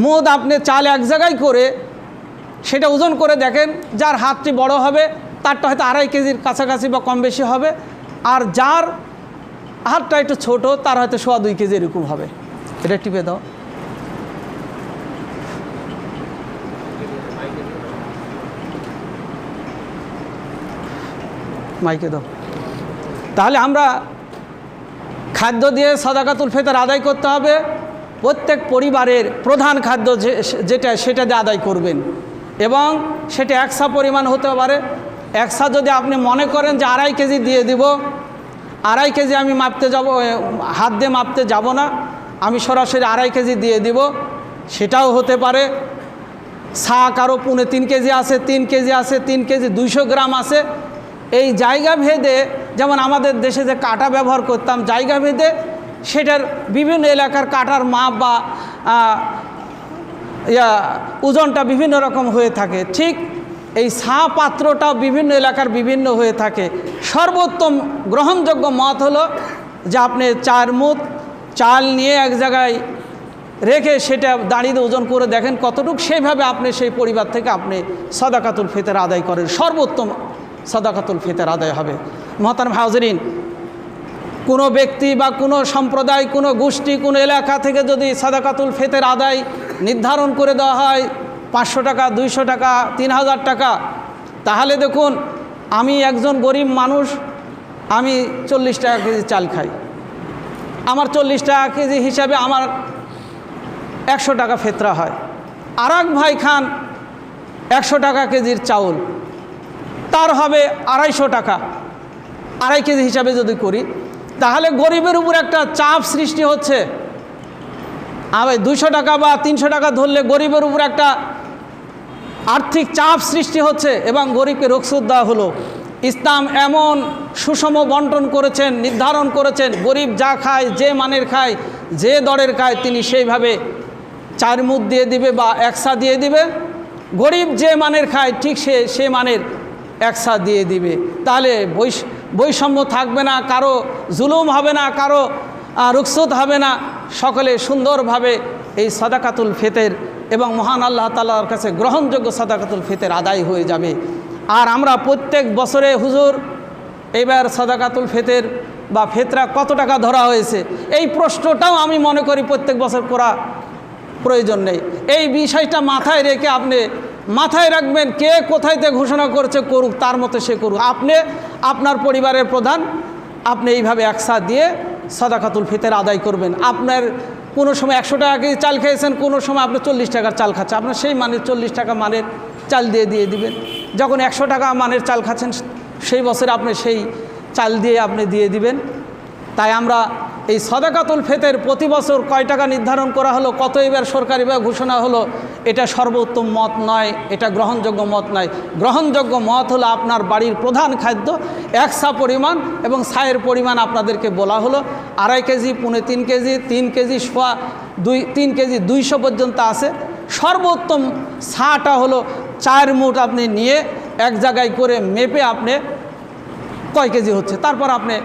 মুঠ আপনি চাল এক জায়গায় করে সেটা ওজন করে দেখেন, যার হাতটি বড় হবে তারটা হয়তো 2.5 কেজির কাছাকাছি বা কম বেশি হবে, আর যার হাতটা একটু ছোট তার হয়তো 2.25 কেজি এরকম হবে। এটা টিপে দাও। মাইকে দাও। তাহলে আমরা খাদ্য দিয়ে সাদাকাতুল ফিতর আদায় করতে হবে। প্রত্যেক পরিবারের প্রধান খাদ্য যেটা সেটা দিয়ে আদায় করবেন, এবং সেটা 1 সা পরিমাণ হতে পারে। 1 সা যদি আপনি মনে করেন যে 2.5 কেজি দিয়ে দিব, 2.5 কেজি আমি মাপতে যাব, হাত দিয়ে মাপতে যাব না, আমি সরাসরি 2.5 কেজি দিয়ে দিব, সেটাও হতে পারে। সা কারো 3.5 কেজি আছে, 3 কেজি আছে, 3 কেজি 200 গ্রাম আছে। এই জায়গা ভেদে, যেমন আমাদের দেশে যে কাঁটা ব্যবহার করতাম, জায়গা ভেদে সেটার বিভিন্ন এলাকার কাঁটার মাপ বা ওজনটা বিভিন্ন রকম হয়ে থাকে। ঠিক এই ছা পাত্রটাও বিভিন্ন এলাকার বিভিন্ন হয়ে থাকে। সর্বোত্তম গ্রহণযোগ্য মত হলো যে আপনি 4 মুঠ চাল নিয়ে এক জায়গায় রেখে সেটা দাঁড়িয়ে ওজন করে দেখেন কতটুকু, সেইভাবে আপনি সেই পরিবার থেকে আপনি সাদাকাতুল ফিতর আদায় করেন, সর্বোত্তম সাদাকাতুল ফিতর আদায় হবে। মুহতারাম হাজিরিন, কোনো ব্যক্তি বা কোনো সম্প্রদায়, কোনো গোষ্ঠী, কোনো এলাকা থেকে যদি সাদাকাতুল ফিতর আদায় নির্ধারণ করে দেওয়া হয় 500 টাকা, 200 টাকা, 3000 টাকা, তাহলে দেখুন আমি একজন গরিব মানুষ, আমি 40 টাকা কেজি চাল খাই, আমার 40 টাকা কেজি হিসাবে আমার 100 টাকা ফিতরা হয়। আর এক ভাই খান 100 টাকা কেজির চাউল, তার হবে 250 টাকা, 2.5 কেজি হিসাবে যদি করি, তাহলে গরিবের উপর একটা চাপ সৃষ্টি হচ্ছে। আবার 200 টাকা বা 300 টাকা ধরলে গরিবের উপর একটা আর্থিক চাপ সৃষ্টি হচ্ছে, এবং গরিবকে রুখসত দেওয়া হলো। ইসলাম এমন সুষম বন্টন করেছেন, নির্ধারণ করেছেন, গরিব যা খায়, যে মানের খায়, যে দরের খায়, তিনি সেইভাবে 4 মুঠ দিয়ে দিবে বা 1 সা দিয়ে দিবে। গরিব যে মানের খায় ঠিক সে মানের 1 সা দিয়ে দিবে। তাহলে বৈষম্য থাকবে না, কারো জুলুম হবে না, কারো রুখসত হবে না, সকলে সুন্দরভাবে এই সাদাকাতুল ফিতর এবং মহান আল্লাহ তাআলার কাছে গ্রহণযোগ্য সাদাকাতুল ফিতর আদায় হয়ে যাবে। আর আমরা প্রত্যেক বছরে হুজুর এবার সাদাকাতুল ফিতর বা ফিতরা কত টাকা ধরা হয়েছে, এই প্রশ্নটাও আমি মনে করি প্রত্যেক বছর করা প্রয়োজন নেই। এই বিষয়টা মাথায় রেখে আপনি মাথায় রাখবেন, কে কোথায়তে ঘোষণা করছে করুক, তার মতো সে করুক। আপনি আপনার পরিবারের প্রধান, আপনি এইভাবে 1 সা দিয়ে সাদাকাতুল ফিতর আদায় করবেন। আপনার কোনো সময় 100 টাকা কেজি চাল খেয়েছেন, কোনো সময় আপনি 40 টাকার চাল খাচ্ছেন, আপনার সেই মানের 40 টাকা মানের চাল দিয়ে দিবেন। যখন 100 টাকা মানের চাল খাচ্ছেন, সেই বছর আপনি সেই চাল দিয়ে আপনি দিয়ে দিবেন। তাই আমরা এই সাদাকাতুল ফিতর প্রতি বছর কয় টাকা নির্ধারণ করা হলো, কত এবার সরকারিভাবে ঘোষণা হলো, এটা সর্বোত্তম মত নয়, এটা গ্রহণযোগ্য মত নয়। গ্রহণযোগ্য মত হলো আপনার বাড়ির প্রধান খাদ্য 1 সা পরিমাণ, এবং সায়ের পরিমাণ আপনাদেরকে বলা হলো 2.5 কেজি, 3.5 কেজি, 3 কেজি, 3 কেজি 200 পর্যন্ত আছে। সর্বোত্তম সাটা হলো 4 মুঠ আপনি নিয়ে এক জায়গায় করে মেপে আপনি কয় কেজি হচ্ছে, তারপর আপনি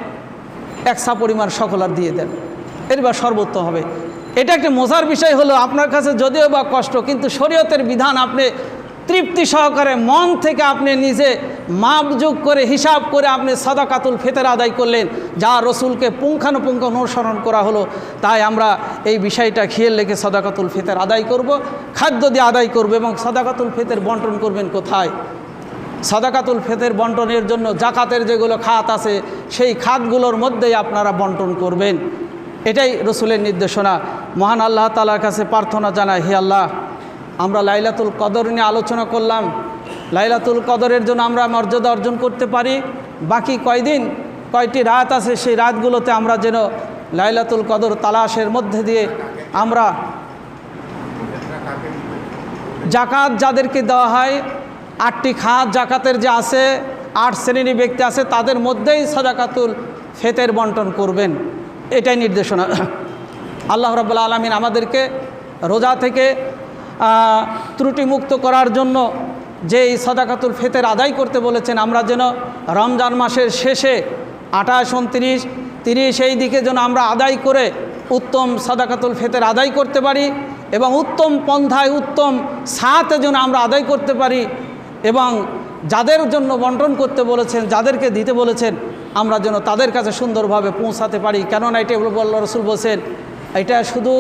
1 সা পরিমাণ সকলার দিয়ে দেন, এবার সর্বোত্তম হবে। এটা একটা মজার বিষয় হলো, আপনার কাছে যদিও বা কষ্ট, কিন্তু শরীয়তের বিধান আপনি তৃপ্তি সহকারে মন থেকে আপনি নিজে মাপযোগ করে হিসাব করে আপনি সাদাকাতুল ফিতর আদায় করলেন, যা রসুলকে পুঙ্খানুপুঙ্খ অনুসরণ করা হলো। তাই আমরা এই বিষয়টা খেয়াল রেখে সাদাকাতুল ফিতর আদায় করব, খাদ্য দিয়ে আদায় করব। এবং সাদাকাতুল ফিতর বন্টন করবেন কোথায়? সাদাকাতুল ফিতর বন্টনের জন্য জাকাতের যেগুলো খাত আছে সেই খাতগুলোর মধ্যেই আপনারা বন্টন করবেন। এটাই রসুলের নির্দেশনা। মহান আল্লাহ তাআলার কাছে প্রার্থনা জানাই, হে আল্লাহ, আমরা লাইলাতুল কদর নিয়ে আলোচনা করলাম। লাইলাতুল কদরের জন্য আমরা মর্যাদা অর্জন করতে পারি। বাকি কয়টি রাত আছে, সেই রাতগুলোতে আমরা যেন লাইলাতুল কদর তালাশের মধ্যে দিয়ে আমরা জাকাত যাদেরকে দেওয়া হয়, 8টি খাত জাকাতের যে আছে, 8 শ্রেণীর ব্যক্তি আছে, তাদের মধ্যেই সাদাকাতুল ফিতর বন্টন করবেন। এটাই নির্দেশনা। আল্লাহ রাব্বুল আলামিন আমাদেরকে রোজা থেকে ত্রুটিমুক্ত করার জন্য যে এই সাদাকাতুল ফিতর আদায় করতে বলেছেন, আমরা যেন রমজান মাসের শেষে 28, 29, 30 এই দিকে যেন আমরা আদায় করে উত্তম সাদাকাতুল ফিতর আদায় করতে পারি এবং উত্তম পন্থায় উত্তম সাথে যেন আমরা আদায় করতে পারি এবং যাদের জন্য বন্টন করতে বলেছেন, যাদেরকে দিতে বলেছেন, আমরা যেন তাদের কাছে সুন্দরভাবে পৌঁছাতে পারি। কেননা এটা আল্লাহ রাসূল বলছেন, এটা শুধু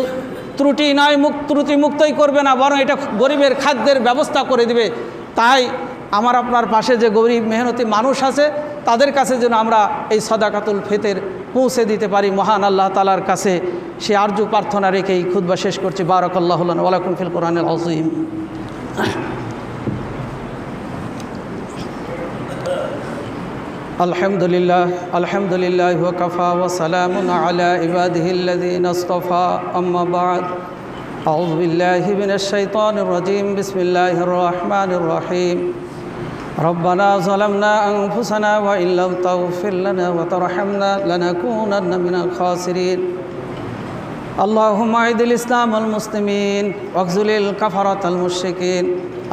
ত্রুটি নয়, ত্রুটিমুক্তই করবে না, বরং এটা গরিবের খাদ্যের ব্যবস্থা করে দিবে। তাই আমার আপনার পাশে যে গরিব মেহনতি মানুষ আছে, তাদের কাছে যেন আমরা এই সাদাকাতুল ফিতর পৌঁছে দিতে পারি। মহান আল্লাহ তাআলার কাছে সে আরজু প্রার্থনা রেখেই খুতবা শেষ করছি। বারাকাল্লাহু লানা ওয়া লাকুম ফিল কোরআনিল আযীম। আলহামদুলিল্লাহ ওয়া কাফা ওয়া সালামুন আলা ইবাদিহিল্লাযীনা ইসতাফা, আম্মা বা'দ। আউযু বিল্লাহি মিনাশ শাইতানির রাজীম। বিসমিল্লাহির রহমানির রহিম। রব্বানা যালামনা আনফুসানা ওয়া ইল্লাম তাগফির লানা ওয়া তারহামনা লানাকুনান্না মিনাল খাসিরিন। আল্লাহুম্মা আইদিল ইসলাম ওয়াল মুসলিমিন ওয়াখযুলিল কাফারাতাল মুশরিকিন।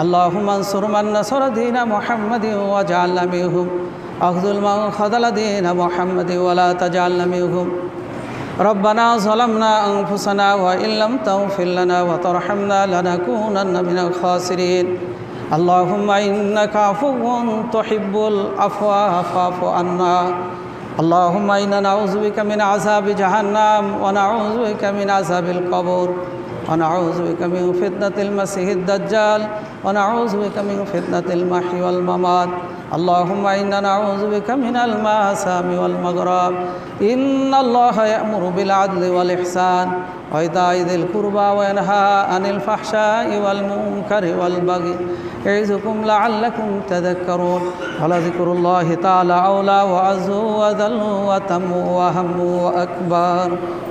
আল্লাহুম্মা আনসুর মান নাসারা দীনা মুহাম্মাদিন ওয়াজআলনা মিনহুম আখযুল মান খাযালা দীনা মুহাম্মাদিন ওয়া লা তাজআলনা মিনহুম। রব্বানা যালামনা আনফুসানা ওয়া ইল্লাম তাগফির লানা ওয়া তারহামনা লানাকুনান্না মিনাল খাসিরিন। আল্লাহুম্মা ইন্নাকা আফুউন তুহিব্বুল আফওয়া ফা'ফু আন্না। আল্লাহুম্মা ইন্না নাউযু বিকা মিন আযাবি জাহান্নাম ওয়া নাউযু বিকা মিন আযাবিল কবর ওয়া নাউযু বিকা মিন ফিতনাতিল মাসিহিদ দাজ্জাল ওয়া নাউযু বিকা মিন ফিতনাতিল মাহয়ি ওয়াল মামাত। আল্লাহুম্মা ইন্না নাউযু বিকা মিনাল মাসামি ওয়াল মাগরাব। ইন্নাল্লাহা ইয়া'মুরু বিল আদলি ওয়াল ইহসান ওয়া ইতা'i যিল কুরবা ওয়া ইয়ানহা আনিল ফাহশাই ওয়াল মুনকারি ওয়াল বাগি ইয়া'iযুকুম লা'আল্লাকুম তাযাক্কারুন। ওয়া লাযিকরুল্লাহি তাআলা আওলা ওয়া আযzu ওয়া যাল্lu ওয়া তাম্মু ওয়া হাম্মু ওয়া আকবার।